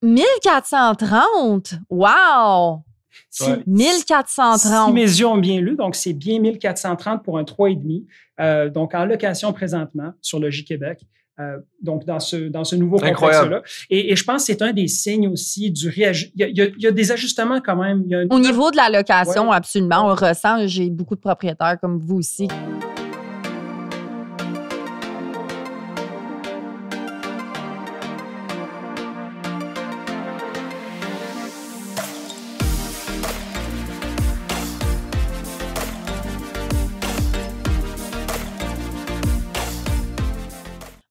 1430? Wow! Si, 1430. Si mes yeux ont bien lu, donc c'est bien 1430 pour un 3,5. Donc, en location présentement sur Logis Québec. Donc, dans ce nouveau contexte-là. Et je pense que c'est un des signes aussi du réajustement. Il y a des ajustements quand même. Au niveau de la location, absolument. On le ressent. J'ai beaucoup de propriétaires comme vous aussi.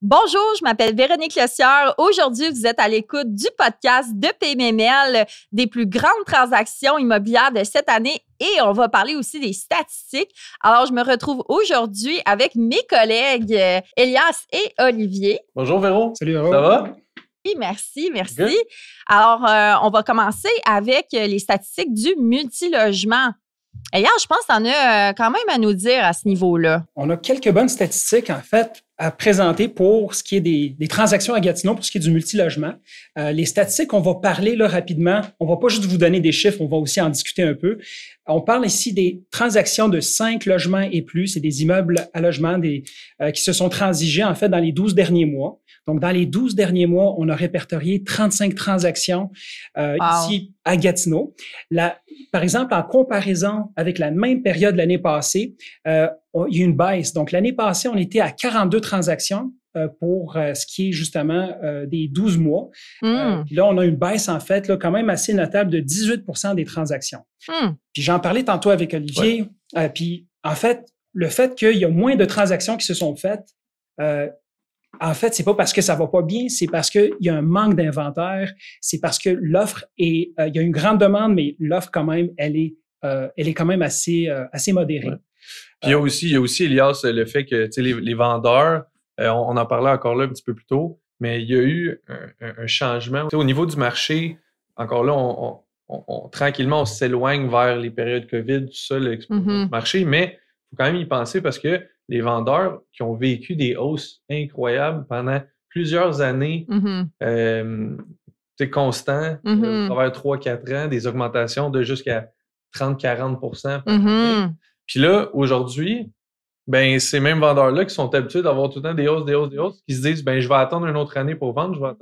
Bonjour, je m'appelle Véronique Lecieur. Aujourd'hui, vous êtes à l'écoute du podcast de PMML, des plus grandes transactions immobilières de cette année et on va parler aussi des statistiques. Alors, je me retrouve aujourd'hui avec mes collègues Elias et Olivier. Bonjour Véro. Salut Véro. Ça va? Oui, merci. Good. Alors, on va commencer avec les statistiques du multilogement. Elias, je pense que tu en as quand même à nous dire à ce niveau-là. On a quelques bonnes statistiques, en fait, à présenter pour ce qui est des transactions à Gatineau, pour ce qui est du multilogement. Les statistiques, on va parler là rapidement. On va pas juste vous donner des chiffres, on va aussi en discuter un peu. On parle ici des transactions de 5 logements et plus. C'est des immeubles à logement qui se sont transigés, en fait, dans les 12 derniers mois. Donc, dans les 12 derniers mois, on a répertorié 35 transactions ici à Gatineau. Par exemple, en comparaison avec la même période l'année passée, il y a eu une baisse. Donc, l'année passée, on était à 42 transactions pour ce qui est justement des 12 mois. Puis là, on a une baisse, en fait, là, quand même assez notable de 18 des transactions. Puis j'en parlais tantôt avec Olivier. Puis, en fait, le fait qu'il y a moins de transactions qui se sont faites, en fait, c'est pas parce que ça va pas bien, c'est parce qu'il y a un manque d'inventaire, c'est parce que l'offre il y a une grande demande, mais l'offre quand même, elle est quand même assez modérée. Ouais. Puis il y a aussi, Elias, le fait que les vendeurs, on en parlait encore là un petit peu plus tôt, mais il y a eu un changement. Au niveau du marché, encore là, tranquillement, on s'éloigne vers les périodes COVID, tout ça, l'explosion du marché, mais il faut quand même y penser parce que les vendeurs qui ont vécu des hausses incroyables pendant plusieurs années, constant, à travers 3-4 ans, des augmentations de jusqu'à 30-40%. Puis là, aujourd'hui, ben ces mêmes vendeurs-là qui sont habitués d'avoir tout le temps des hausses, qui se disent, ben je vais attendre une autre année pour vendre,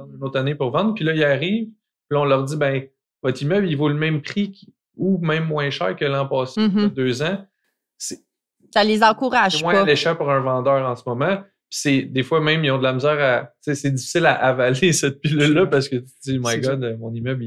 Puis là, ils arrivent, puis là, on leur dit, ben votre immeuble, il vaut le même prix ou même moins cher que l'an passé, il y a 2 ans. Ça les encourage pas. C'est moins alléchant pour un vendeur en ce moment. Puis des fois même, ils ont de la misère à... C'est difficile à avaler cette pilule-là parce que tu te dis, my God, mon immeuble,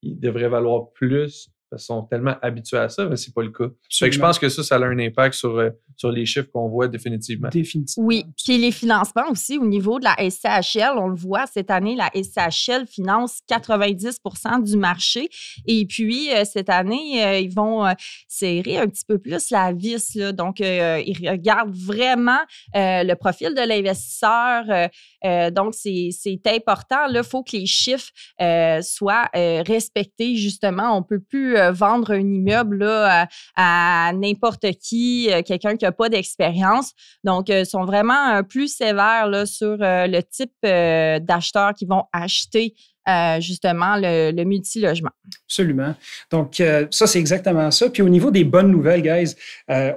il devrait valoir plus. Parce qu'ils sont tellement habitués à ça, mais c'est pas le cas. Fait que je pense que ça a un impact sur les chiffres qu'on voit définitivement. Oui, puis les financements aussi au niveau de la SCHL, on le voit cette année, la SCHL finance 90% du marché. Et puis, cette année, ils vont serrer un petit peu plus la vis. Là. Donc, ils regardent vraiment le profil de l'investisseur. Donc, c'est important. Il faut que les chiffres soient respectés, justement. On peut plus vendre un immeuble là, à n'importe qui, quelqu'un qui n'a pas d'expérience. Donc, ils sont vraiment plus sévères là, sur le type d'acheteurs qui vont acheter justement le multilogement. Absolument. Donc, ça, c'est exactement ça. Puis au niveau des bonnes nouvelles, guys,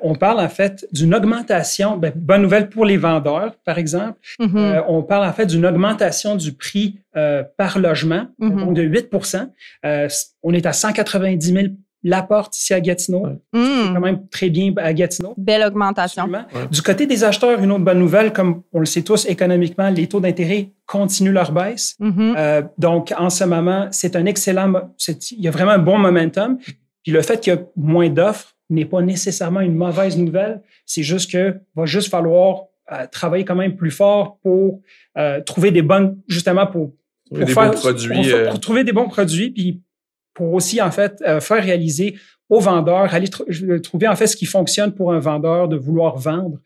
on parle en fait d'une augmentation, bonne nouvelle pour les vendeurs, par exemple. On parle en fait d'une augmentation du prix par logement, donc de 8 On est à 190 000 la porte ici à Gatineau. C'est quand même très bien à Gatineau. Belle augmentation. Ouais. Du côté des acheteurs, une autre bonne nouvelle, comme on le sait tous économiquement, les taux d'intérêt continuent leur baisse. Donc, en ce moment, c'est un excellent... Il y a vraiment un bon momentum. Puis le fait qu'il y a moins d'offres n'est pas nécessairement une mauvaise nouvelle. C'est juste que va juste falloir travailler quand même plus fort pour trouver des bonnes... Justement, pour trouver des bons produits, puis pour aussi, en fait, faire réaliser aux vendeurs, aller trouver, en fait, ce qui fonctionne pour un vendeur de vouloir vendre.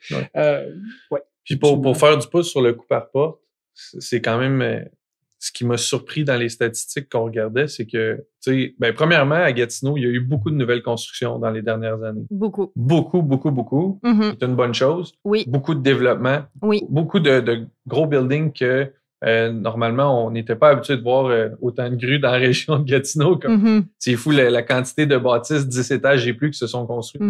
Puis pour faire du pouce sur le coût par porte, c'est quand même ce qui m'a surpris dans les statistiques qu'on regardait, c'est que, tu sais, premièrement, à Gatineau, il y a eu beaucoup de nouvelles constructions dans les dernières années. Beaucoup. C'est une bonne chose. Oui. Beaucoup de développement. Oui. Beaucoup de gros buildings que normalement, on n'était pas habitué de voir autant de grues dans la région de Gatineau. C'est fou la quantité de bâtisses 10 étages et plus qui se sont construites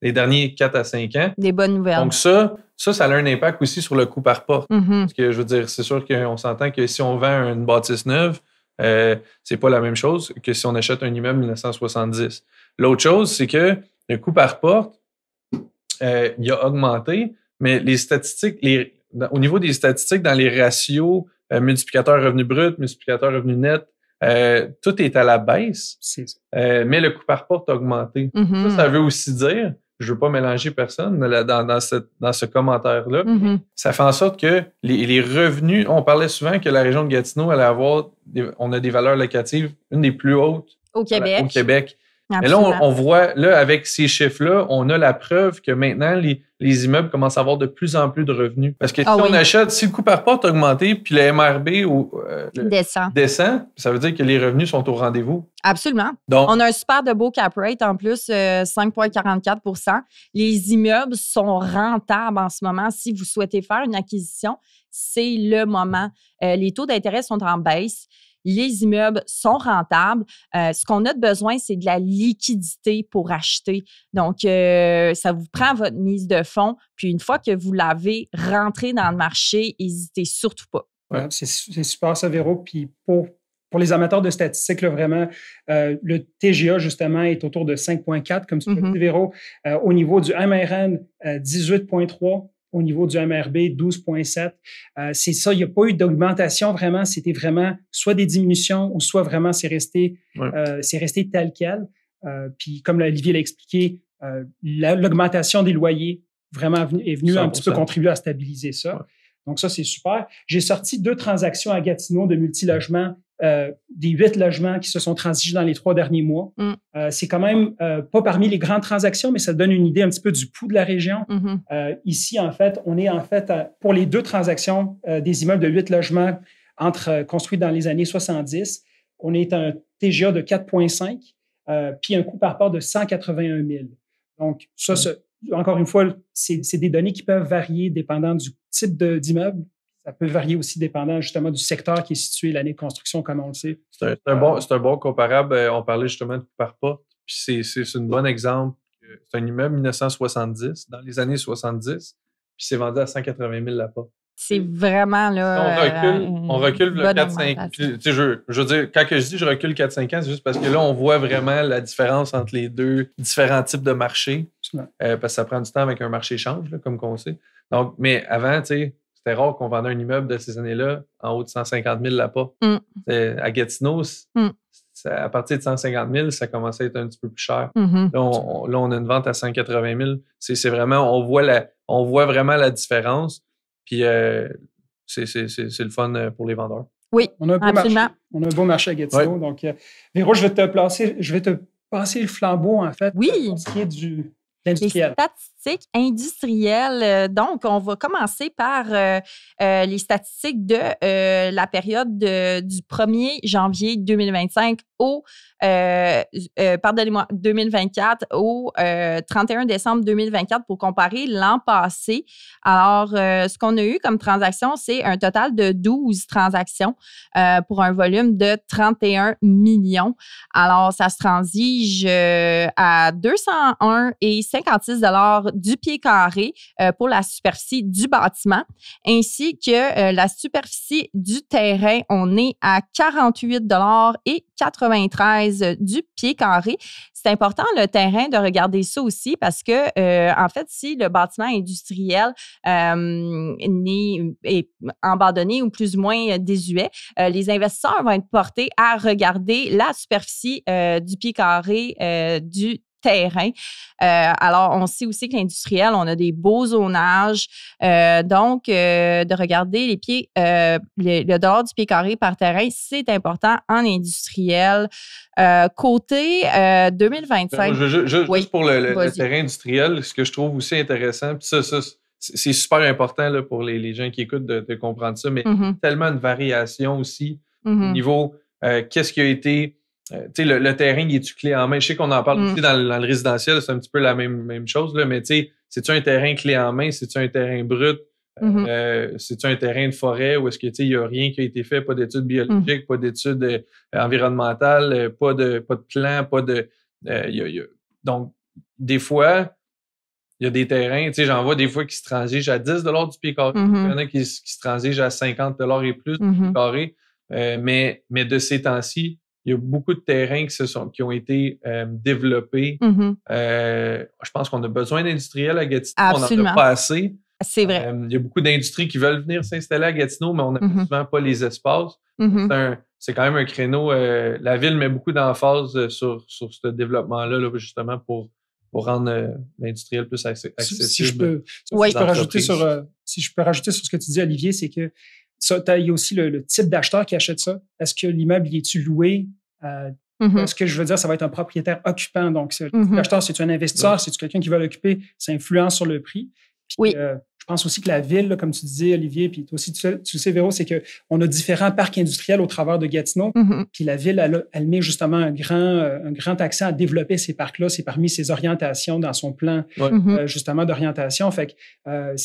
les derniers 4 à 5 ans. Des bonnes nouvelles. Donc ça a un impact aussi sur le coût par porte. Parce que je veux dire, c'est sûr qu'on s'entend que si on vend une bâtisse neuve, c'est pas la même chose que si on achète un immeuble 1970. L'autre chose, c'est que le coût par porte, il a augmenté, mais les statistiques, au niveau des statistiques, dans les ratios multiplicateur revenu brut, multiplicateur revenu net, tout est à la baisse, mais le coût par porte a augmenté. Ça veut aussi dire, je veux pas mélanger personne dans ce commentaire-là, ça fait en sorte que les revenus, on parlait souvent que la région de Gatineau allait avoir, on a des valeurs locatives, une des plus hautes au Québec. Mais là, on voit, là, avec ces chiffres-là, on a la preuve que maintenant, les immeubles commencent à avoir de plus en plus de revenus. Parce que on achète, si le coût par porte a augmenté, puis le MRB descend, ça veut dire que les revenus sont au rendez-vous. Absolument. Donc, on a un super de beau cap rate, en plus, 5,44 %. Les immeubles sont rentables en ce moment. Si vous souhaitez faire une acquisition, c'est le moment. Les taux d'intérêt sont en baisse. Les immeubles sont rentables. Ce qu'on a de besoin, c'est de la liquidité pour acheter. Donc, ça vous prend votre mise de fonds. Puis, une fois que vous l'avez rentré dans le marché, n'hésitez surtout pas. Ouais, c'est super, ça, Véro. Puis, pour les amateurs de statistiques, là, vraiment, le TGA, justement, est autour de 5,4, comme tu l'as dit, Véro. Au niveau du MRN, 18,3. Au niveau du MRB, 12,7. C'est ça, il n'y a pas eu d'augmentation vraiment. C'était vraiment soit des diminutions ou soit vraiment c'est resté tel quel. Puis comme Olivier l'a expliqué, l'augmentation des loyers vraiment est venue 100%. Un petit peu contribuer à stabiliser ça. Ouais. Donc ça, c'est super. J'ai sorti 2 transactions à Gatineau de multilogements, des 8 logements qui se sont transigés dans les 3 derniers mois. C'est quand même pas parmi les grandes transactions, mais ça donne une idée un petit peu du pouls de la région. Ici, en fait, on est pour les 2 transactions des immeubles de 8 logements construits dans les années 70. On est à un TGA de 4,5 puis un coût par part de 181 000. Donc, ça, encore une fois, c'est des données qui peuvent varier dépendant du type d'immeuble. Ça peut varier aussi dépendant justement du secteur qui est situé, l'année de construction, comme on le sait. C'est un bon comparable. On parlait justement de coût par porte. Puis c'est un bon exemple. C'est un immeuble 1970, dans les années 70, puis c'est vendu à 180 000 la porte. C'est vraiment là. On recule le 4-5 ans. Je veux dire, quand je dis je recule 4-5 ans, c'est juste parce que là, on voit vraiment la différence entre les deux différents types de marchés. Parce que ça prend du temps avec un marché change, là, comme qu'on sait. Donc, mais avant, c'était rare qu'on vendait un immeuble de ces années-là en haut de 150 000 la porte. À Gatineau, à partir de 150 000, ça commençait à être un petit peu plus cher. Là, on a une vente à 180 000. C'est vraiment, on voit vraiment la différence. Puis, c'est le fun pour les vendeurs. Oui, on a un beau absolument. Marché. On a un beau marché à Gatineau. Ouais. Donc, Véro, je vais te passer le flambeau, en fait. Oui. Pour ce qui est de l'industriel. Les statistiques industrielles. Donc, on va commencer par les statistiques de la période du 1er janvier 2025 au 2024 au 31 décembre 2024 pour comparer l'an passé. Alors, ce qu'on a eu comme transaction, c'est un total de 12 transactions pour un volume de 31 millions. Alors, ça se transige à 201,56 $ du pied carré pour la superficie du bâtiment, ainsi que la superficie du terrain. On est à 48,93 $ du pied carré. C'est important, le terrain, de regarder ça aussi parce que, en fait, si le bâtiment industriel est abandonné ou plus ou moins désuet, les investisseurs vont être portés à regarder la superficie du pied carré du terrain. Alors, on sait aussi que l'industriel, on a des beaux zonages. Donc, de regarder les pieds, le dollar du pied carré par terrain, c'est important en industriel. Côté 2025. Juste pour le terrain industriel, ce que je trouve aussi intéressant, puis ça c'est super important là, pour les gens qui écoutent de comprendre ça, mais tellement une variation aussi au niveau qu'est-ce qui a été. Le terrain, il est-tu clé en main? Je sais qu'on en parle aussi dans le résidentiel, c'est un petit peu la même chose, là, mais c'est-tu un terrain clé en main? C'est-tu un terrain brut? C'est-tu un terrain de forêt ou est-ce que, il n'y a rien qui a été fait, pas d'études biologiques, pas d'études environnementales, pas de plan, pas de... Donc, des fois, il y a des terrains, j'en vois des fois qui se transigent à 10 $ du pied carré. Il y en a qui se transigent à 50 $ et plus du pied carré. Mais de ces temps-ci, il y a beaucoup de terrains qui ont été développés. Je pense qu'on a besoin d'industriels à Gatineau. Absolument. On n'en a pas assez. C'est vrai. Il y a beaucoup d'industries qui veulent venir s'installer à Gatineau, mais on n'a souvent pas les espaces. C'est quand même un créneau. La ville met beaucoup d'emphase sur ce développement-là, là, justement, pour rendre l'industriel plus accessible. Si je peux rajouter sur ce que tu dis, Olivier, c'est que il y a aussi le type d'acheteur qui achète ça. Est-ce que l'immeuble est-tu loué? Ce que je veux dire, ça va être un propriétaire occupant. Donc, l'acheteur, c'est-tu un investisseur? C'est-tu quelqu'un qui va l'occuper? Ça influence sur le prix. Puis, je pense aussi que la ville, là, comme tu disais, Olivier, puis toi aussi, tu le sais, Véro, c'est qu'on a différents parcs industriels au travers de Gatineau. Puis la ville, elle met justement un grand accent à développer ces parcs-là. C'est parmi ses orientations dans son plan, justement, d'orientation. Fait que,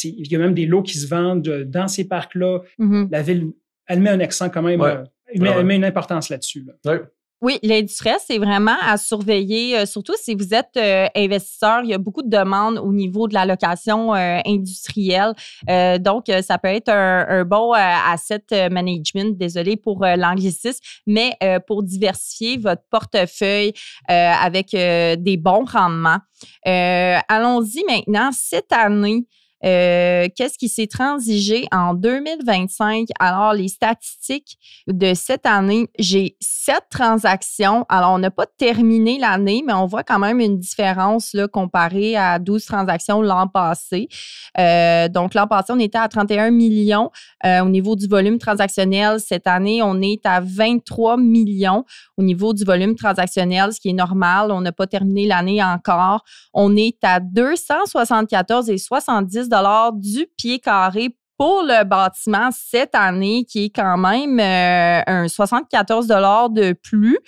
il y a même des lots qui se vendent dans ces parcs-là. La ville, elle met un accent quand même, elle met une importance là-dessus. Là. Oui, l'industriel, c'est vraiment à surveiller, surtout si vous êtes investisseur. Il y a beaucoup de demandes au niveau de la location industrielle. Donc, ça peut être un bon asset management, désolé pour l'anglicisme, mais pour diversifier votre portefeuille avec des bons rendements. Allons-y maintenant. Cette année, qu'est-ce qui s'est transigé en 2025? Alors, les statistiques de cette année, j'ai 7 transactions. Alors, on n'a pas terminé l'année, mais on voit quand même une différence là, comparée à 12 transactions l'an passé. Donc, l'an passé, on était à 31 millions au niveau du volume transactionnel. Cette année, on est à 23 millions au niveau du volume transactionnel, ce qui est normal. On n'a pas terminé l'année encore. On est à 274,70 $ du pied carré pour le bâtiment cette année, qui est quand même un 74 $ de plus.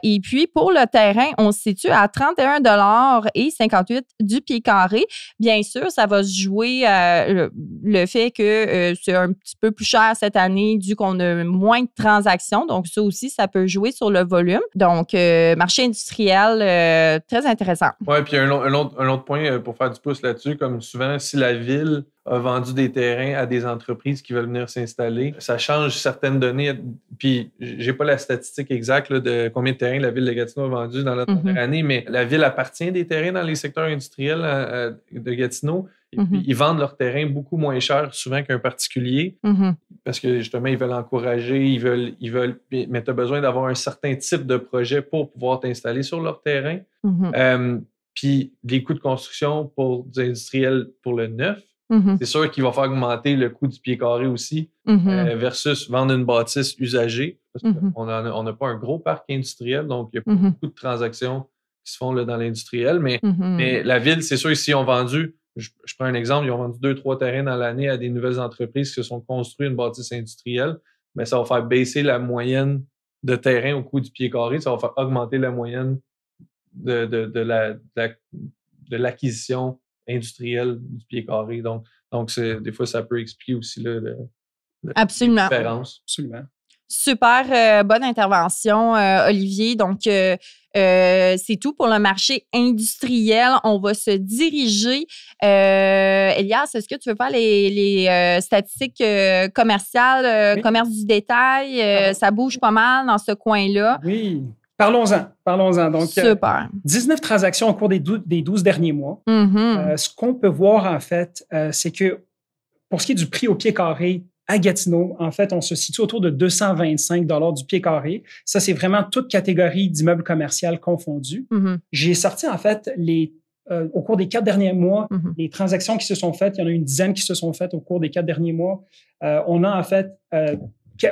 Et puis, pour le terrain, on se situe à 31,58 $ du pied carré. Bien sûr, ça va se jouer le fait que c'est un petit peu plus cher cette année dû qu'on a moins de transactions. Donc, ça aussi, ça peut jouer sur le volume. Donc, marché industriel, très intéressant. Oui, puis un autre point pour faire du pouce là-dessus, comme souvent, si la ville a vendu des terrains à des entreprises qui veulent venir s'installer. Ça change certaines données. Puis, j'ai pas la statistique exacte là, de combien de terrains la ville de Gatineau a vendu dans la dernière année, mais la ville appartient des terrains dans les secteurs industriels de Gatineau. Et puis, ils vendent leurs terrains beaucoup moins cher souvent qu'un particulier parce que, justement, ils veulent encourager, ils veulent mais tu as besoin d'avoir un certain type de projet pour pouvoir t'installer sur leur terrain. Puis, les coûts de construction pour des industriels pour le neuf, c'est sûr qu'il va faire augmenter le coût du pied carré aussi versus vendre une bâtisse usagée. Parce qu'on n'a pas un gros parc industriel, donc il y a pas beaucoup de transactions qui se font là, dans l'industriel. Mais la ville, c'est sûr, ici, ils ont vendu, je prends un exemple, ils ont vendu 2-3 terrains dans l'année à des nouvelles entreprises qui se sont construites une bâtisse industrielle. Mais ça va faire baisser la moyenne de terrain au coût du pied carré. Ça va faire augmenter la moyenne de l'acquisition industrielle du pied carré. Donc des fois, ça peut expliquer aussi la différence. Absolument. Super bonne intervention, Olivier. Donc, c'est tout pour le marché industriel. On va se diriger. Elias, est-ce que tu veux faire les statistiques commerciales, oui. Commerce du détail? Ça bouge pas mal dans ce coin-là. Oui. Parlons-en. Donc, super. 19 transactions au cours des 12 derniers mois. Ce qu'on peut voir, en fait, c'est que pour ce qui est du prix au pied carré à Gatineau, en fait, on se situe autour de 225 $ du pied carré. Ça, c'est vraiment toute catégorie d'immeubles commerciaux confondus. J'ai sorti, en fait, au cours des 4 derniers mois, les transactions qui se sont faites. Il y en a une dizaine qui se sont faites au cours des 4 derniers mois. On a, en fait,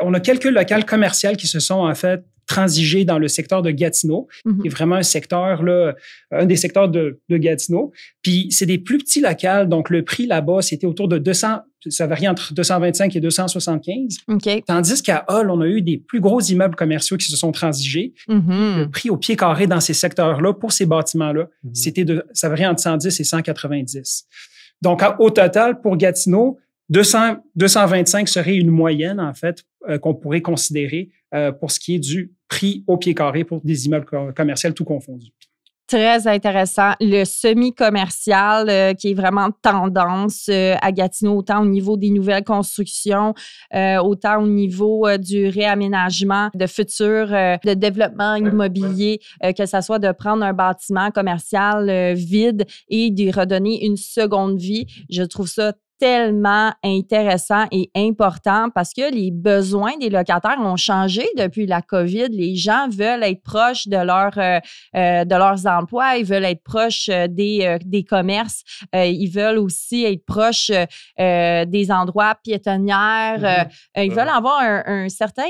on a quelques locales commerciales qui se sont, en fait, transigé dans le secteur de Gatineau, qui est vraiment un secteur, là, un des secteurs de Gatineau. Puis, c'est des plus petits locales. Donc, le prix là-bas, c'était autour de 200, ça varie entre 225 et 275. Okay. Tandis qu'à Hull, on a eu des plus gros immeubles commerciaux qui se sont transigés. Le prix au pied carré dans ces secteurs-là, pour ces bâtiments-là, ça varie entre 110 et 190. Donc, au total, pour Gatineau, 225 serait une moyenne, en fait, qu'on pourrait considérer pour ce qui est du prix au pied carré pour des immeubles commerciaux tout confondus. Très intéressant. Le semi-commercial qui est vraiment tendance à Gatineau, autant au niveau des nouvelles constructions, autant au niveau du réaménagement de futur, de développement immobilier, que ce soit de prendre un bâtiment commercial vide et d'y redonner une seconde vie. Je trouve ça tellement intéressant et important parce que les besoins des locataires ont changé depuis la COVID. Les gens veulent être proches de leurs emplois, ils veulent être proches des commerces, ils veulent aussi être proches des endroits piétonnières. Ils veulent avoir un certain,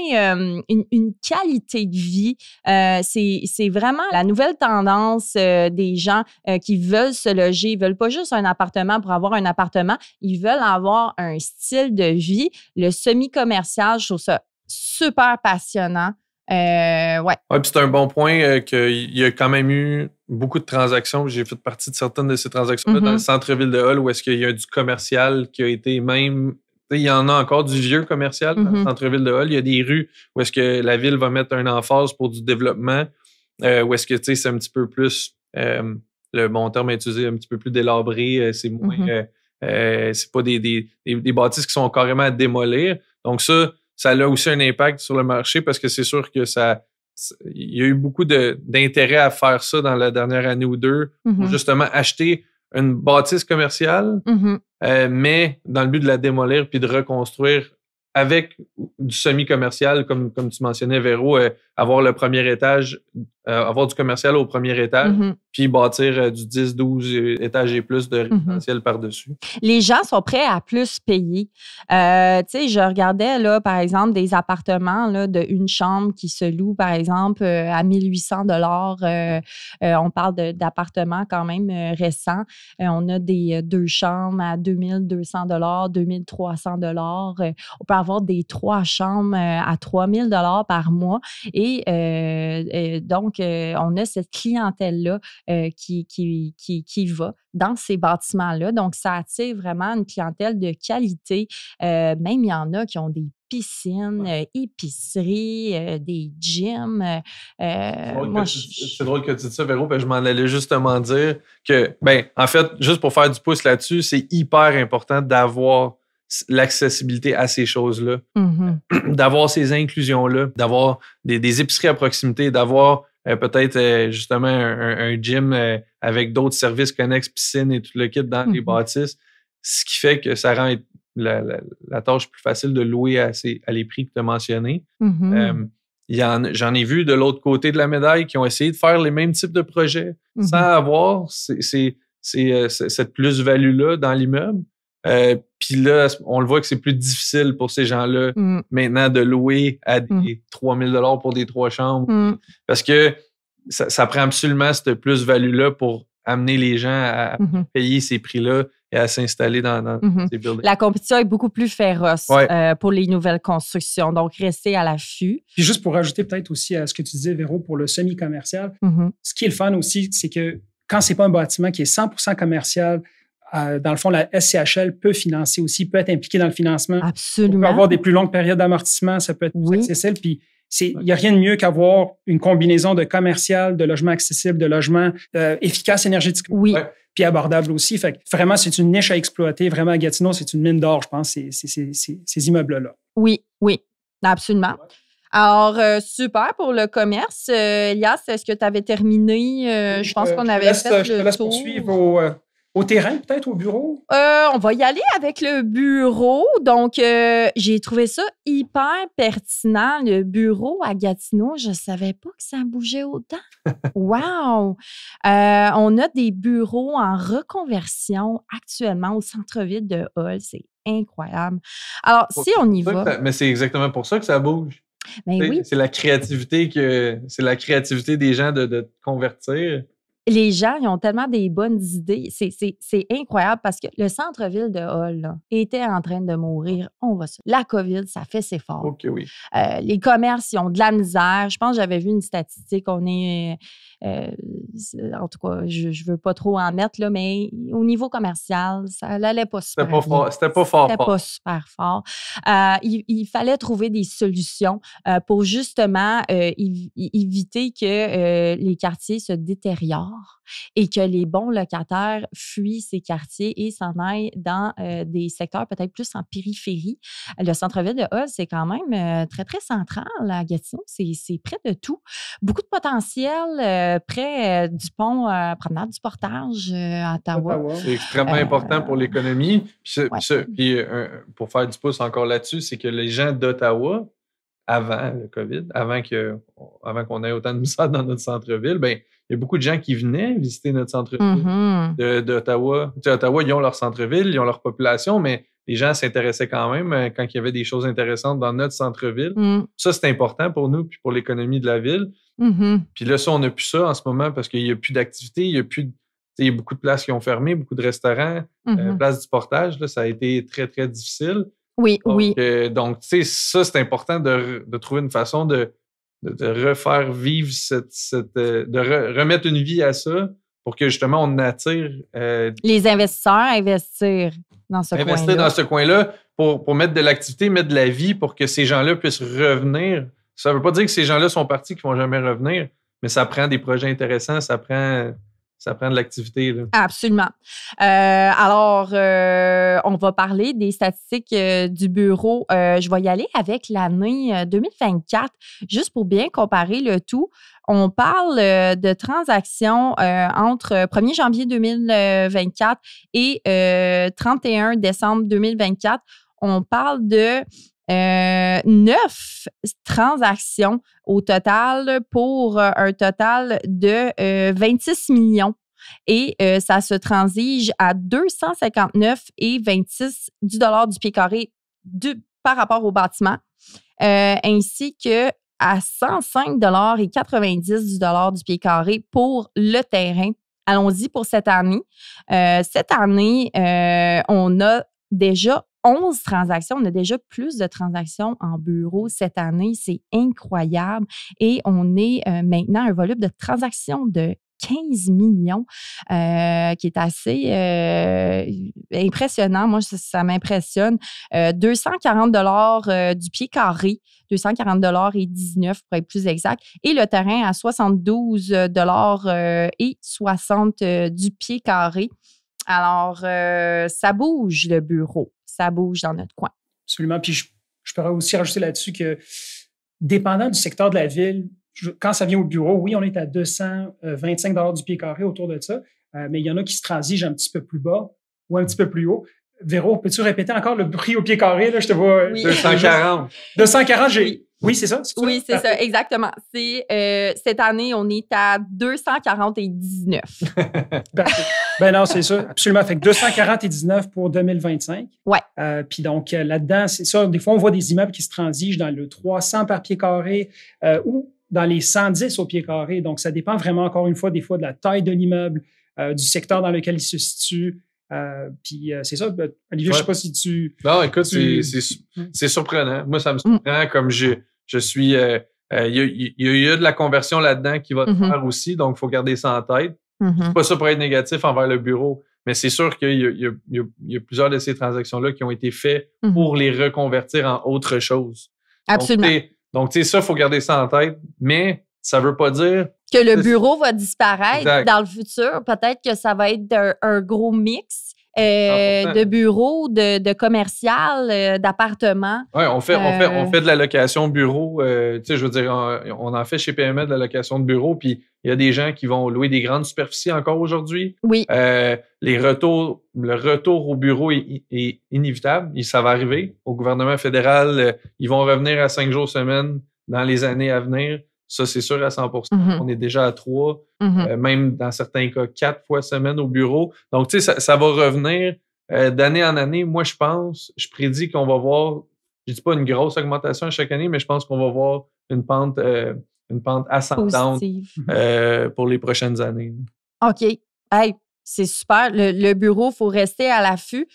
une qualité de vie. C'est vraiment la nouvelle tendance des gens qui veulent se loger. Ils veulent pas juste un appartement pour avoir un appartement. Ils veulent avoir un style de vie. Le semi-commercial, je trouve ça super passionnant. Ouais, puis c'est un bon point qu'il y a quand même eu beaucoup de transactions. J'ai fait partie de certaines de ces transactions-là dans le centre-ville de Hull où est-ce qu'il y a du commercial qui a été même... Il y en a encore du vieux commercial dans le centre-ville de Hull. Il y a des rues où est-ce que la ville va mettre un emphase pour du développement, où est-ce que c'est un petit peu plus... le bon terme utilisé, un petit peu plus délabré. C'est moins... c'est pas des bâtisses qui sont carrément à démolir. Donc ça a aussi un impact sur le marché parce que c'est sûr que il y a eu beaucoup d'intérêt à faire ça dans la dernière année ou deux pour justement acheter une bâtisse commerciale, mais dans le but de la démolir puis de reconstruire avec du semi-commercial, comme tu mentionnais, Véro, avoir le premier étage, avoir du commercial au premier étage, puis bâtir du 10, 12 étages et plus de résidentiel par-dessus. Les gens sont prêts à plus payer. Tu sais, je regardais, là, par exemple, des appartements là, de une chambre qui se louent, par exemple, à 1800 $. On parle d'appartements quand même récents. On a des 2 chambres à 2200 $, 2300 $. On peut avoir des 3 chambres à 3000 $ par mois. Et donc, on a cette clientèle-là qui va dans ces bâtiments-là. Donc, ça attire vraiment une clientèle de qualité. Même, il y en a qui ont des piscines, épiceries, des gyms. C'est drôle que tu dis ça, Véro, parce que je m'en allais justement dire que, en fait, juste pour faire du pouce là-dessus, c'est hyper important d'avoir l'accessibilité à ces choses-là, d'avoir ces inclusions-là, d'avoir des épiceries à proximité, d'avoir peut-être justement un gym avec d'autres services connexes, piscine et tout le kit dans les bâtisses, ce qui fait que ça rend la tâche plus facile de louer à les prix que tu as mentionnés. J'en ai vu de l'autre côté de la médaille qui ont essayé de faire les mêmes types de projets sans avoir cette plus-value-là dans l'immeuble. Puis là, on le voit que c'est plus difficile pour ces gens-là maintenant de louer à des 3000 $ pour des 3 chambres. Parce que ça prend absolument cette plus-value-là pour amener les gens à payer ces prix-là et à s'installer dans ces buildings. La compétition est beaucoup plus féroce pour les nouvelles constructions. Donc, restez à l'affût. Puis juste pour rajouter peut-être aussi à ce que tu disais, Véro, pour le semi-commercial, ce qui est le fun aussi, c'est que quand c'est pas un bâtiment qui est 100% commercial, dans le fond, la SCHL peut financer aussi, peut être impliquée dans le financement. Absolument. On peut avoir des plus longues périodes d'amortissement, ça peut être plus accessible. Puis, il n'y a rien de mieux qu'avoir une combinaison de commercial, de logement accessible, de logement efficace énergétiquement. Puis abordable aussi. Fait que vraiment, c'est une niche à exploiter. Vraiment, à Gatineau, c'est une mine d'or, je pense, ces immeubles-là. Oui, absolument. Alors, super pour le commerce. Elias, est-ce que tu avais terminé? Je pense qu'on avait fait le tour. Je te laisse poursuivre au terrain, peut-être, au bureau? On va y aller avec le bureau. Donc, j'ai trouvé ça hyper pertinent, le bureau à Gatineau. Je ne savais pas que ça bougeait autant. Wow! On a des bureaux en reconversion actuellement au centre-ville de Hull. C'est incroyable. Alors, si on y va... Mais c'est exactement pour ça que ça bouge. Ben oui. C'est la créativité des gens de convertir. les gens, ils ont tellement des bonnes idées. C'est incroyable parce que le centre-ville de Hall là, était en train de mourir. La COVID, ça fait ses forts. OK, oui. Les commerces, ils ont de la misère. Je pense que j'avais vu une statistique. On est... en tout cas, je ne veux pas trop en mettre, là, mais au niveau commercial, ça n'allait pas super bien. C'était pas fort. C'était pas super fort. Il fallait trouver des solutions pour justement éviter que les quartiers se détériorent et que les bons locataires fuient ces quartiers et s'en aillent dans des secteurs peut-être plus en périphérie. Le centre-ville de Hall, c'est quand même très, très central à Gatineau. C'est près de tout. Beaucoup de potentiel près du pont Promenade du Portage à Ottawa. C'est extrêmement important pour l'économie. Puis, pour faire du pouce encore là-dessus, c'est que les gens d'Ottawa, avant le COVID, avant qu'on ait autant de misère dans notre centre-ville, ben il y a beaucoup de gens qui venaient visiter notre centre-ville d'Ottawa. Tu sais, Ottawa, ils ont leur centre-ville, ils ont leur population, mais les gens s'intéressaient quand même quand il y avait des choses intéressantes dans notre centre-ville. Ça, c'est important pour nous puis pour l'économie de la ville. Puis là, ça, on n'a plus ça en ce moment parce qu'il n'y a plus d'activité, il y a beaucoup de places qui ont fermé, beaucoup de restaurants, places du portage, là, ça a été très, très difficile. Oui, oui. Donc, tu sais, ça, c'est important de trouver une façon de refaire vivre de remettre une vie à ça pour que, justement, on attire... les investisseurs à investir dans ce coin-là. Investir dans ce coin-là pour mettre de l'activité, mettre de la vie pour que ces gens-là puissent revenir. Ça ne veut pas dire que ces gens-là sont partis qu'ils ne vont jamais revenir, mais ça prend des projets intéressants, ça prend de l'activité. Là. Absolument. Alors, on va parler des statistiques du bureau. Je vais y aller avec l'année 2024, juste pour bien comparer le tout. On parle de transactions entre 1er janvier 2024 et 31 décembre 2024. On parle de 9 transactions au total pour un total de 26 millions. Et ça se transige à 259,26 $ du pied carré par rapport au bâtiment, ainsi que à 105,90 $ du pied carré pour le terrain. Allons-y pour cette année. Cette année, on a déjà 11 transactions. On a déjà plus de transactions en bureau cette année. C'est incroyable. Et on est maintenant à un volume de transactions de 15 millions, qui est assez impressionnant. Moi, ça m'impressionne. 240 $ du pied carré, 240,19 $ pour être plus exact, et le terrain à 72,60 $ du pied carré. Alors, ça bouge le bureau. Ça bouge dans notre coin. Absolument. Puis, je pourrais aussi rajouter là-dessus que, dépendant du secteur de la ville, quand ça vient au bureau, oui, on est à 225 $ du pied carré autour de ça, mais il y en a qui se transigent un petit peu plus bas ou un petit peu plus haut. Véro, peux-tu répéter encore le prix au pied carré? Là, je te vois. Oui. 240. 240, oui, c'est ça? Oui, c'est ça, exactement. Cette année, on est à 240,19. Parfait. Ben non, c'est ça, absolument. Fait que 240,19 pour 2025. Ouais. Puis donc, là-dedans, c'est ça. Des fois, on voit des immeubles qui se transigent dans le 300 par pied carré ou dans les 110 au pied carré. Donc, ça dépend vraiment, encore une fois, des fois de la taille de l'immeuble, du secteur dans lequel il se situe. Puis c'est ça, Olivier, je sais pas si tu... Non, écoute, c'est surprenant. Moi, ça me surprend comme je suis... Il y a de la conversion là-dedans qui va se faire aussi, donc il faut garder ça en tête. C'est pas ça pour être négatif envers le bureau, mais c'est sûr qu'il y a plusieurs de ces transactions-là qui ont été faites pour les reconvertir en autre chose. Absolument. Donc, tu sais, ça, il faut garder ça en tête, mais ça veut pas dire... que le bureau va disparaître exact. Dans le futur. Peut-être que ça va être un gros mix de bureaux, de commercial, d'appartements. Oui, on fait de la location bureau. Tu sais, je veux dire, on en fait chez PME de la location de bureau, puis il y a des gens qui vont louer des grandes superficies encore aujourd'hui. Oui. Le retour au bureau est inévitable. Ça va arriver. Au gouvernement fédéral, ils vont revenir à 5 jours semaine dans les années à venir. Ça, c'est sûr à 100%. On est déjà à 3, même dans certains cas, 4 fois semaine au bureau. Donc, tu sais, ça va revenir d'année en année. Moi, je prédis qu'on va voir, je dis pas une grosse augmentation chaque année, mais je pense qu'on va voir une pente ascendante pour les prochaines années. OK. Hey, c'est super. Le bureau, il faut rester à l'affût.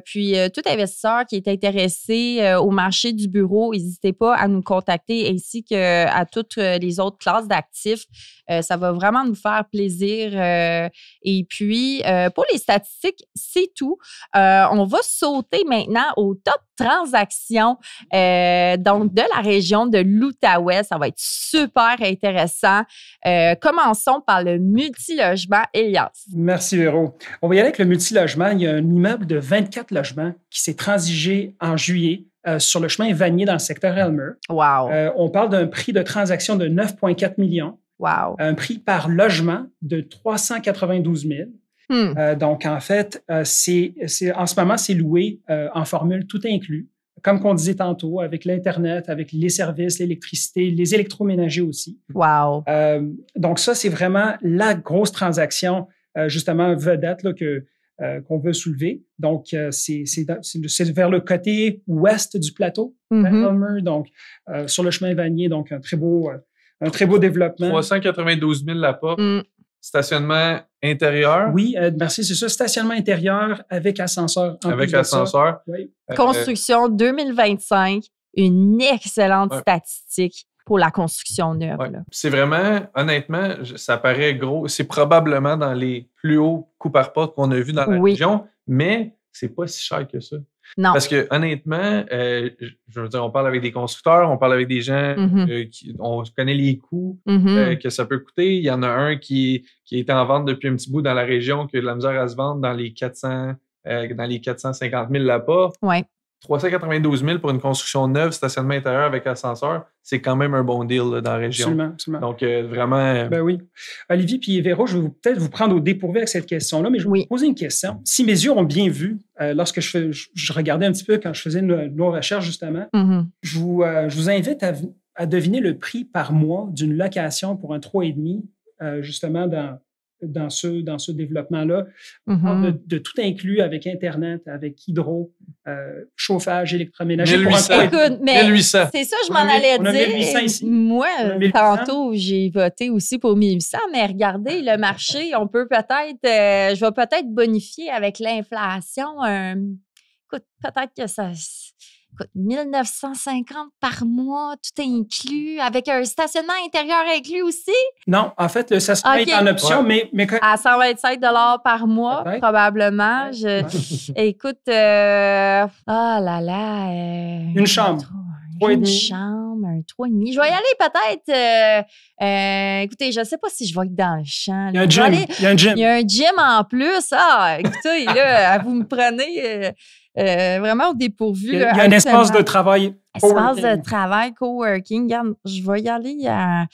Puis, tout investisseur qui est intéressé au marché du bureau, n'hésitez pas à nous contacter ainsi qu'à toutes les autres classes d'actifs. Ça va vraiment nous faire plaisir. Et puis, pour les statistiques, c'est tout. On va sauter maintenant au top transactions donc de la région de l'Outaouais. Ça va être super intéressant. Commençons par le multilogement, Elias. Merci, Véro. On va y aller avec le multilogement. Il y a un immeuble de 24 logements qui s'est transigé en juillet sur le chemin Vanier dans le secteur Elmer. Wow. On parle d'un prix de transaction de 9,4 millions. Wow. Un prix par logement de 392 000. Donc, en fait, en ce moment, c'est loué en formule tout inclus. Comme qu'on disait tantôt, avec l'Internet, avec les services, l'électricité, les électroménagers aussi. Wow. Donc, ça, c'est vraiment la grosse transaction, justement, vedette là, qu'on veut soulever. Donc, c'est vers le côté ouest du plateau, vers Elmer, donc sur le chemin Vanier, donc un très beau développement. 392 000 la porte. Stationnement intérieur. Oui, merci, c'est ça. Stationnement intérieur avec ascenseur. Avec ascenseur. Oui. Construction 2025, une excellente statistique pour la construction neuve. Ouais. C'est vraiment, honnêtement, ça paraît gros. C'est probablement dans les plus hauts coûts par porte qu'on a vu dans la région, mais c'est pas si cher que ça. Non. Parce que honnêtement, je veux dire, on parle avec des constructeurs, on parle avec des gens on connaît les coûts que ça peut coûter. Il y en a un qui est en vente depuis un petit bout dans la région, qui a de la misère à se vendre dans les 450 000 la porte. Ouais. 392 000 pour une construction neuve, stationnement intérieur avec ascenseur, c'est quand même un bon deal là, dans la région. Absolument, absolument. Donc, vraiment... Ben oui. Olivier puis Véro, je vais peut-être vous prendre au dépourvu avec cette question-là, mais je vais vous poser une question. Si mes yeux ont bien vu, lorsque je regardais un petit peu quand je faisais nos recherches, justement, je vous invite à deviner le prix par mois d'une location pour un 3,5, justement, dans ce développement-là. On parle de tout inclus avec Internet, avec hydro, chauffage, électroménager. 1800. Écoute, mais 1800. C'est ça, je m'en allais on a dire. 1800 ici. Moi, 1800. tantôt, j'ai voté aussi pour 1800, mais regardez, le marché, on peut peut-être, je vais peut-être bonifier avec l'inflation. Écoute, peut-être que ça... Écoute, 1950 par mois, tout inclus, avec un stationnement intérieur inclus aussi? Non, en fait, le stationnement est en option, mais à 125 $ par mois, probablement. Écoute, oh là là. Une chambre. Une chambre, un 3,5. Je vais y aller peut-être. Écoutez, je ne sais pas si je vais être dans le champ. Il y a un gym. Il y a un gym en plus. Ah, écoutez, là, vous me prenez vraiment au dépourvu. Il y a un espace de travail. Espace de travail, coworking. Regarde, je vais y aller à...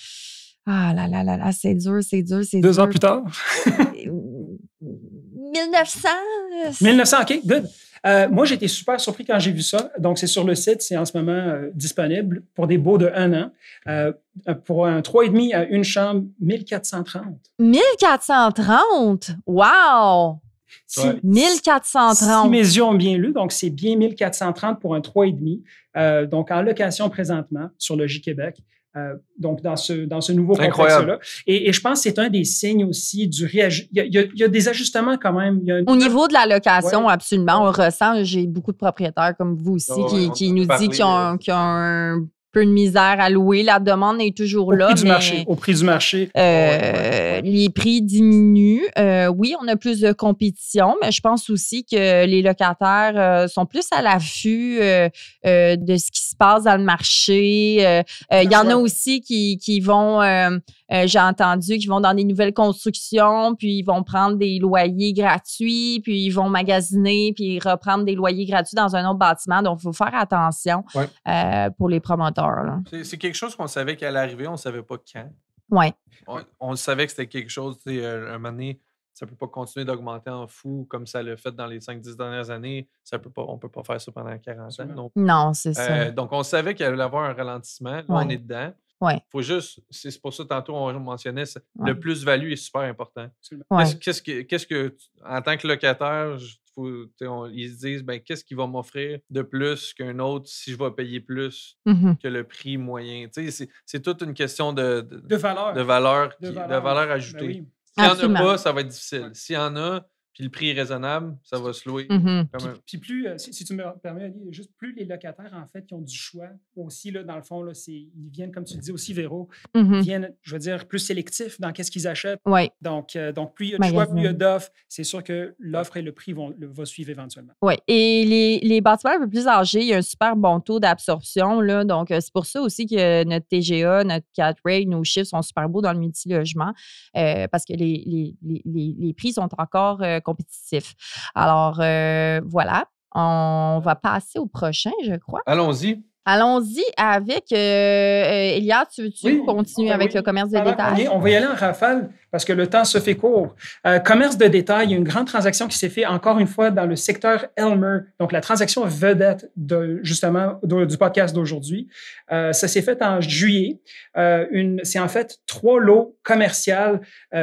Ah là là là là, c'est dur. 2 ans plus tard. 1900. 1900, OK, good. Moi, j'ai été super surpris quand j'ai vu ça. Donc, c'est sur le site, c'est en ce moment disponible pour des baux de 1 an. Pour un 3,5 à une chambre, 1430. 1430? Wow! 1430. Si mes yeux ont bien lu, donc c'est bien 1430 pour un 3,5. Donc, en location présentement sur le J-Québec. Donc, dans ce nouveau complexe-là. Et je pense que c'est un des signes aussi du il y a des ajustements quand même. Au niveau de la location, absolument. On ressent, j'ai beaucoup de propriétaires comme vous aussi qui nous disent qu'ils ont un peu de misère à louer. La demande est toujours là. Au prix du marché. Les prix diminuent. Oui, on a plus de compétition, mais je pense aussi que les locataires sont plus à l'affût de ce qui se passe dans le marché. Il y en a aussi qui vont, j'ai entendu, qui vont dans des nouvelles constructions, puis ils vont prendre des loyers gratuits, puis ils vont magasiner, puis reprendre des loyers gratuits dans un autre bâtiment. Donc, il faut faire attention pour les promoteurs. C'est quelque chose qu'on savait qu'elle allait arriver, on ne savait pas quand. Oui. On savait que c'était quelque chose, un moment donné, ça ne peut pas continuer d'augmenter en fou comme ça l'a fait dans les 5-10 dernières années. On ne peut pas faire ça pendant 40 ans. Non, c'est ça. Donc, on savait qu'il allait y avoir un ralentissement. Là, on est dedans. Faut juste, c'est pour ça, tantôt, on mentionnait, le plus-value est super important. Qu'est-ce que en tant que locataire, ils se disent, qu'est-ce qu'il va m'offrir de plus qu'un autre si je vais payer plus que le prix moyen? C'est toute une question de valeur ajoutée. S'il n'y en a Absolument. pas, ça va être difficile. S'il y en a, puis le prix est raisonnable, ça va se louer. Mhm. Puis plus, si tu me permets, Ali, juste plus les locataires, en fait, qui ont du choix aussi, là, dans le fond, là, ils viennent, comme tu le dis aussi, Véro, ils Mhm. viennent, je veux dire, plus sélectifs dans qu'est-ce qu'ils achètent. Oui. Donc, plus il y a de choix, Magasin. plus il y a d'offres, c'est sûr que l'offre et le prix vont suivre éventuellement. Oui. Et les bâtiments un peu plus âgés, il y a un super bon taux d'absorption, là. Donc, c'est pour ça aussi que notre TGA, notre cap rate, nos chiffres sont super beaux dans le multilogement parce que les prix sont encore compétitifs. Alors, voilà. On va passer au prochain, je crois. Allons-y. Allons-y avec Eliade, tu veux-tu continuer Ben avec oui. le commerce de Pendant détail? on va y aller en rafale parce que le temps se fait court. Commerce de détail, il y a une grande transaction qui s'est faite encore une fois dans le secteur Elmer. Donc, la transaction vedette du podcast d'aujourd'hui. Ça s'est fait en juillet. C'est en fait 3 lots commerciaux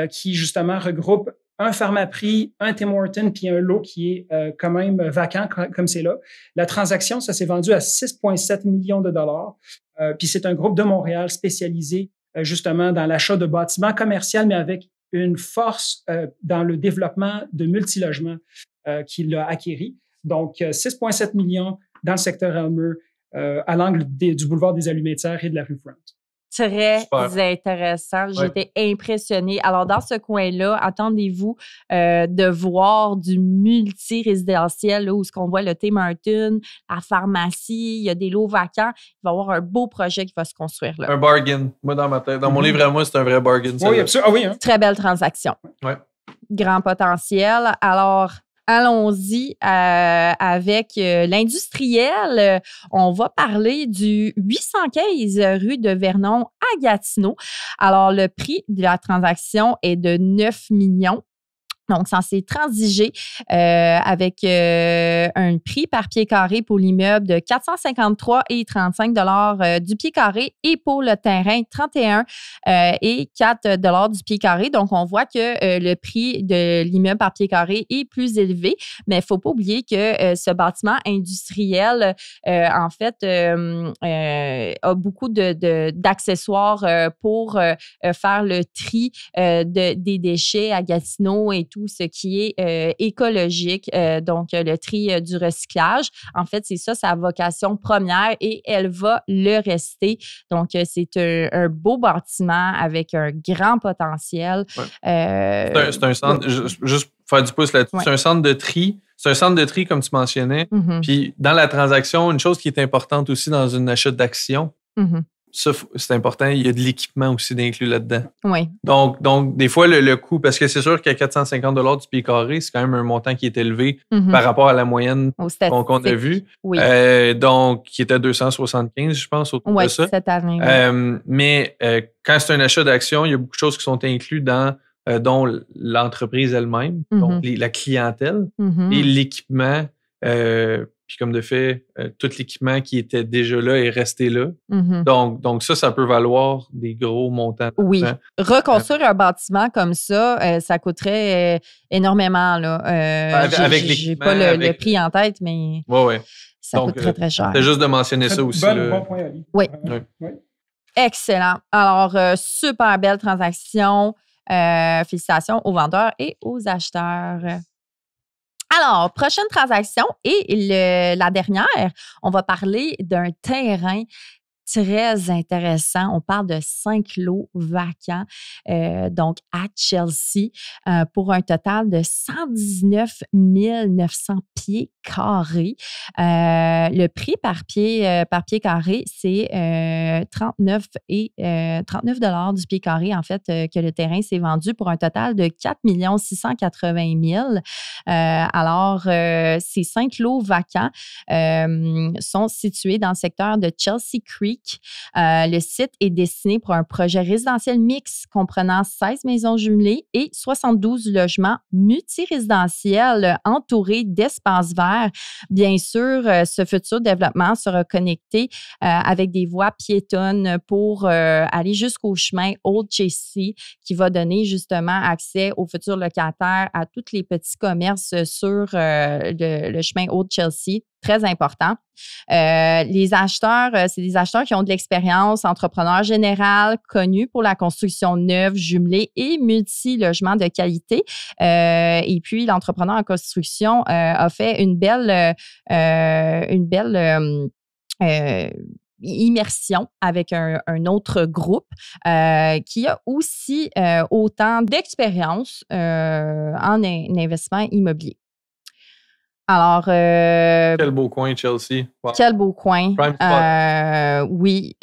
qui justement regroupent un Pharmaprix, un Tim Hortons, puis un lot qui est quand même vacant comme c'est là. La transaction, ça s'est vendu à 6,7 millions de dollars. Puis c'est un groupe de Montréal spécialisé justement dans l'achat de bâtiments commerciaux, mais avec une force dans le développement de multilogements qu'il a acquéri. Donc, 6,7 millions dans le secteur Elmer, à l'angle du boulevard des Allumetières et de la rue Front. Très Super. intéressant. J'ai Ouais. été impressionnée. Alors, dans ce coin-là, attendez-vous de voir du multi-résidentiel, là, où ce qu'on voit le Tim Hortons, la pharmacie, il y a des lots vacants. Il va y avoir un beau projet qui va se construire là. Un bargain. Moi, dans ma tête. Dans mon livre à moi, c'est un vrai bargain. Oui, absolument. Ah oui, hein? Très belle transaction. Ouais. Grand potentiel. Alors, allons-y avec l'industriel. On va parler du 815 rue de Vernon à Gatineau. Alors, le prix de la transaction est de 9 millions. Donc, censé transiger avec un prix par pied carré pour l'immeuble de 453 et 35 du pied carré et pour le terrain 31 et 4 du pied carré. Donc, on voit que le prix de l'immeuble par pied carré est plus élevé, mais il ne faut pas oublier que ce bâtiment industriel, en fait, a beaucoup d'accessoires pour faire le tri des déchets à Gatineau et tout ce qui est écologique, donc le tri du recyclage. En fait, c'est ça sa vocation première et elle va le rester. Donc, c'est un beau bâtiment avec un grand potentiel. Ouais. C'est un centre, juste faire du pouce là-dessus, c'est un centre de tri. C'est un centre de tri, comme tu mentionnais. Mm-hmm. Puis, dans la transaction, une chose qui est importante aussi dans une achat d'action, ça, c'est important, il y a de l'équipement aussi d'inclus là-dedans. Oui. Donc, des fois, le coût, parce que c'est sûr qu'à 450 $ du pied carré, c'est quand même un montant qui est élevé par rapport à la moyenne qu'on a vue. Oui. Donc, qui était 275, je pense, autour de ça. Cette année. Mais quand c'est un achat d'action, il y a beaucoup de choses qui sont incluses dont l'entreprise elle-même, donc la clientèle et l'équipement. Puis comme de fait, tout l'équipement qui était déjà là est resté là. Donc ça peut valoir des gros montants. Oui. Reconstruire un bâtiment comme ça, ça coûterait énormément. Là. Avec j'ai pas le prix en tête, mais ça coûte très, très cher. C'est juste de mentionner ça aussi. Bon point, Ali. Oui. Excellent. Alors, super belle transaction. Félicitations aux vendeurs et aux acheteurs. Alors, prochaine transaction et la dernière, on va parler d'un terrain très intéressant. On parle de 5 lots vacants, donc à Chelsea, pour un total de 119 900 pieds carrés. Le prix par pied carré, c'est 39 $ du pied carré, en fait, que le terrain s'est vendu pour un total de 4 680 000. Alors, ces 5 lots vacants sont situés dans le secteur de Chelsea Creek. Le site est destiné pour un projet résidentiel mixte comprenant 16 maisons jumelées et 72 logements multirésidentiels entourés d'espaces verts. Bien sûr, ce futur développement sera connecté avec des voies piétonnes pour aller jusqu'au chemin Old Chelsea qui va donner justement accès aux futurs locataires à tous les petits commerces sur le chemin Old Chelsea. très important. Les acheteurs, c'est des acheteurs qui ont de l'expérience, entrepreneurs généraux, connus pour la construction neuve, jumelée et multi-logements de qualité. Et puis, l'entrepreneur en construction a fait une belle immersion avec un autre groupe qui a aussi autant d'expérience en investissement immobilier. Alors, quel beau coin, Chelsea. Wow. Quel beau coin. Prime spot. Oui.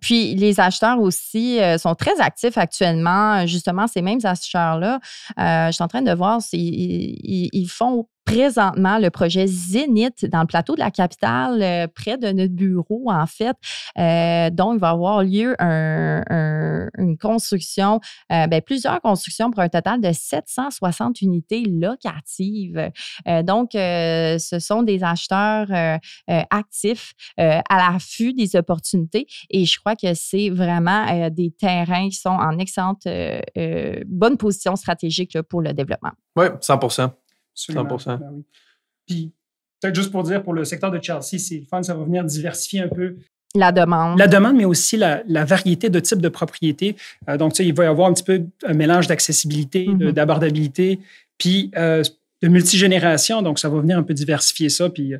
Puis, les acheteurs aussi sont très actifs actuellement. Justement, ces mêmes acheteurs-là, je suis en train de voir s'ils font présentement le projet Zénith dans le plateau de la capitale, près de notre bureau, en fait. Donc, il va avoir lieu une construction, plusieurs constructions pour un total de 760 unités locatives. Donc, ce sont des acheteurs actifs à l'affût des opportunités et je crois que c'est vraiment des terrains qui sont en excellente bonne position stratégique là, pour le développement. Oui, 100%. Absolument. 100%. Ben oui. Puis, peut-être juste pour dire, pour le secteur de Chelsea, c'est le fun, ça va venir diversifier un peu la demande. La demande, mais aussi la variété de types de propriétés. Donc, il va y avoir un petit peu un mélange d'accessibilité, d'abordabilité, puis de multigénération. Donc, ça va venir un peu diversifier ça. Puis,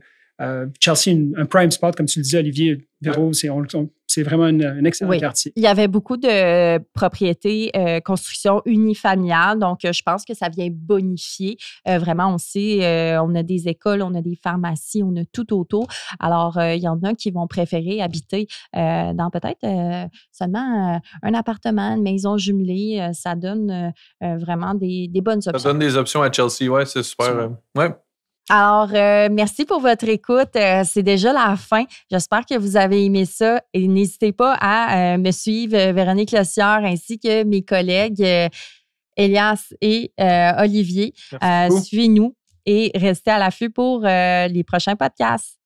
Chelsea, un prime spot, comme tu le disais, Olivier Véro, c'est vraiment un excellent quartier. Il y avait beaucoup de propriétés, construction unifamiliale. Donc, je pense que ça vient bonifier vraiment aussi. On a des écoles, on a des pharmacies, on a tout autour. Alors, il y en a qui vont préférer habiter dans peut-être seulement un appartement, une maison jumelée. Ça donne vraiment des bonnes options. Ça donne des options à Chelsea, oui, c'est super. Ouais. Alors, merci pour votre écoute. C'est déjà la fin. J'espère que vous avez aimé ça et n'hésitez pas à me suivre, Véronique Lecieur, ainsi que mes collègues Elias et Olivier. Suivez-nous et restez à l'affût pour les prochains podcasts.